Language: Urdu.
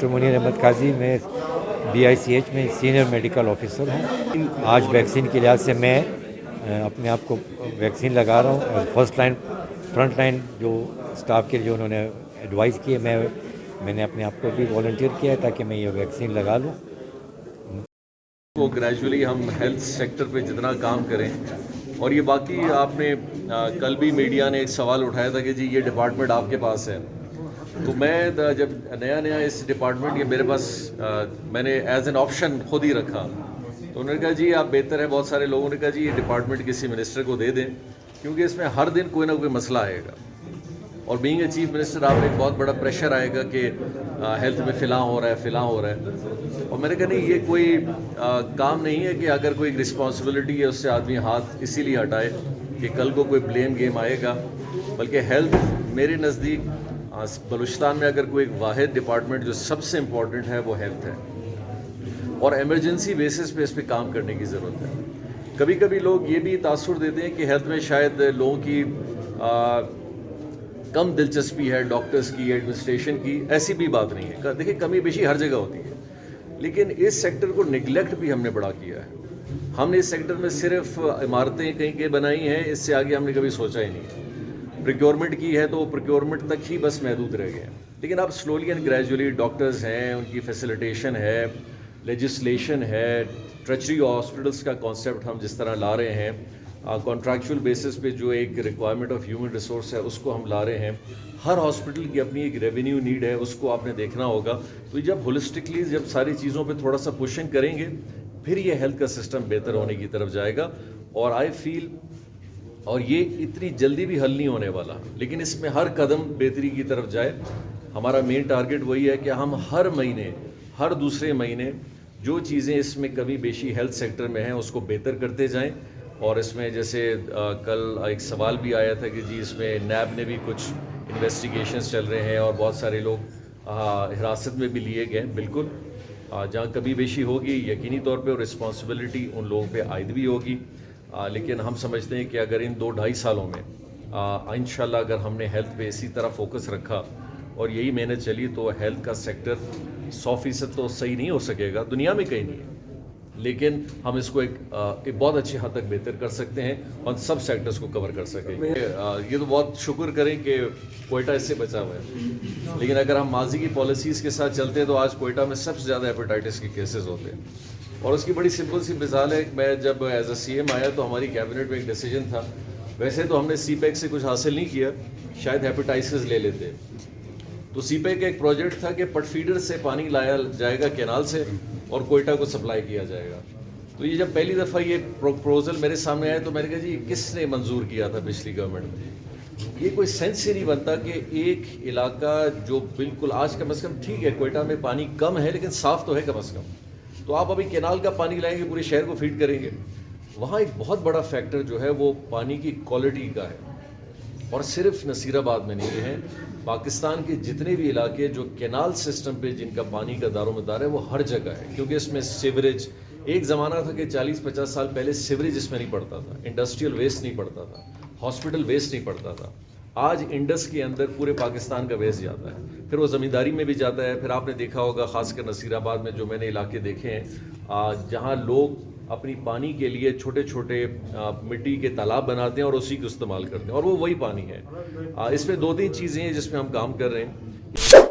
ڈاکٹر منیر احمد قاضی، میں BICH میں سینئر میڈیکل آفیسر ہوں۔ آج ویکسین کے لحاظ سے میں اپنے آپ کو ویکسین لگا رہا ہوں، اور فرنٹ لائن جو اسٹاف کے جو انہوں نے ایڈوائز کی ہے، میں نے اپنے آپ کو بھی والنٹیئر کیا ہے تاکہ میں یہ ویکسین لگا لوں۔ وہ گریجولی ہم ہیلتھ سیکٹر پہ جتنا کام کریں، اور یہ باقی آپ نے کل بھی میڈیا نے ایک سوال اٹھایا تھا کہ جی یہ ڈپارٹمنٹ آپ کے پاس ہے، تو میں جب نیا اس ڈپارٹمنٹ یہ میرے پاس میں نے ایز این آپشن خود ہی رکھا، تو انہوں نے کہا جی آپ بہتر ہے، بہت سارے لوگوں نے کہا جی یہ ڈپارٹمنٹ کسی منسٹر کو دے دیں، کیونکہ اس میں ہر دن کوئی نہ کوئی مسئلہ آئے گا، اور بینگ اے چیف منسٹر آپ ایک بہت بڑا پریشر آئے گا کہ ہیلتھ میں فلاں ہو رہا ہے، اور میں نے کہا نہیں، یہ کوئی کام نہیں ہے کہ اگر کوئی رسپانسبلٹی ہے اس سے آدمی ہاتھ اسی لیے ہٹائے کہ کل کو کوئی بلیم گیم آئے گا، بلکہ ہیلتھ میرے نزدیک بلوچستان میں اگر کوئی ایک واحد ڈپارٹمنٹ جو سب سے امپورٹنٹ ہے وہ ہیلتھ ہے، اور ایمرجنسی بیسس پہ اس پہ کام کرنے کی ضرورت ہے۔ کبھی کبھی لوگ یہ بھی تاثر دیتے ہیں کہ ہیلتھ میں شاید لوگوں کی کم دلچسپی ہے، ڈاکٹرز کی، ایڈمنسٹریشن کی، ایسی بھی بات نہیں ہے، دیکھیں کمی بیشی ہر جگہ ہوتی ہے، لیکن اس سیکٹر کو نگلیکٹ بھی ہم نے بڑا کیا ہے۔ ہم نے اس سیکٹر میں صرف عمارتیں کہیں بنائی ہیں، اس سے آگے ہم نے کبھی سوچا ہی نہیں۔ پروکیورمنٹ کی ہے تو وہ پروکیورمنٹ تک ہی بس محدود رہ گئے ہیں، لیکن اب سلولی اینڈ گریجولی ڈاکٹرز ہیں، ان کی فیسیلیٹیشن ہے، لیجسلیشن ہے، ٹرچری ہاسپٹلس کا کانسیپٹ ہم جس طرح لا رہے ہیں، کانٹریکچول بیسس پہ جو ایک ریکوائرمنٹ آف ہیومن ریسورس ہے اس کو ہم لا رہے ہیں۔ ہر ہاسپٹل کی اپنی ایک ریونیو نیڈ ہے، اس کو آپ نے دیکھنا ہوگا، تو جب ہولسٹکلی جب ساری چیزوں پہ تھوڑا سا پوشنگ کریں گے، پھر یہ ہیلتھ کا سسٹم بہتر ہونے کی طرف جائے گا، اور آئی فیل، اور یہ اتنی جلدی بھی حل نہیں ہونے والا، لیکن اس میں ہر قدم بہتری کی طرف جائے۔ ہمارا مین ٹارگٹ وہی ہے کہ ہم ہر دوسرے مہینے جو چیزیں اس میں کمی بیشی ہیلتھ سیکٹر میں ہیں اس کو بہتر کرتے جائیں، اور اس میں جیسے کل ایک سوال بھی آیا تھا کہ جی اس میں نیب نے بھی کچھ انویسٹیگیشنز چل رہے ہیں اور بہت سارے لوگ حراست میں بھی لیے گئے، بالکل جہاں کمی بیشی ہوگی یقینی طور پہ رسپانسبلٹی ان لوگوں پہ عائد بھی ہوگی، لیکن ہم سمجھتے ہیں کہ اگر ان 2-2.5 سالوں میں انشاءاللہ اگر ہم نے ہیلتھ پہ اسی طرح فوکس رکھا اور یہی محنت چلی تو ہیلتھ کا سیکٹر 100% تو صحیح نہیں ہو سکے گا، دنیا میں کہیں نہیں ہے، لیکن ہم اس کو ایک بہت اچھی حد تک بہتر کر سکتے ہیں اور سب سیکٹرز کو کور کر سکیں گے۔ یہ تو بہت شکر کریں کہ کوئٹہ اس سے بچا ہوا ہے، لیکن اگر ہم ماضی کی پالیسیز کے ساتھ چلتے ہیں تو آج کوئٹہ میں سب سے زیادہ ہیپاٹائٹس کے کیسز ہوتے ہیں، اور اس کی بڑی سمپل سی مثال ہے، میں جب ایز اے CM آیا تو ہماری کیبنٹ میں ایک ڈیسیجن تھا، ویسے تو ہم نے CPEC سے کچھ حاصل نہیں کیا، شاید ہیپاٹائسس لے لیتے، تو CPEC کا ایک پروجیکٹ تھا کہ پٹ فیڈر سے پانی لایا جائے گا کینال سے اور کوئٹہ کو سپلائی کیا جائے گا۔ تو یہ جب پہلی دفعہ یہ پروپوزل میرے سامنے آیا تو میں نے کہا جی کس نے منظور کیا تھا پچھلی گورنمنٹ میں؟ یہ کوئی سینس ہی نہیں بنتا کہ ایک علاقہ جو بالکل آج کم از کم ٹھیک ہے کوئٹہ میں پانی کم ہے لیکن صاف تو ہے کم از کم، تو آپ ابھی کینال کا پانی لائیں گے پورے شہر کو فیڈ کریں گے، وہاں ایک بہت بڑا فیکٹر جو ہے وہ پانی کی کوالٹی کا ہے، اور صرف نصیر آباد میں نہیں ہیں، پاکستان کے جتنے بھی علاقے جو کینال سسٹم پہ جن کا پانی کا دار و مدار ہے وہ ہر جگہ ہے، کیونکہ اس میں سیوریج، ایک زمانہ تھا کہ 40-50 سال پہلے سیوریج اس میں نہیں پڑتا تھا، انڈسٹریل ویسٹ نہیں پڑتا تھا، ہاسپٹل ویسٹ نہیں پڑتا تھا، آج انڈس کے اندر پورے پاکستان کا ویسٹ جاتا ہے، پھر وہ زمینداری میں بھی جاتا ہے، پھر آپ نے دیکھا ہوگا خاص کر نصیر آباد میں جو میں نے علاقے دیکھے ہیں جہاں لوگ اپنی پانی کے لیے چھوٹے چھوٹے مٹی کے تالاب بناتے ہیں اور اسی کو استعمال کرتے ہیں، اور وہ وہی پانی ہے۔ اس میں 2-3 چیزیں ہیں جس میں ہم کام کر رہے ہیں۔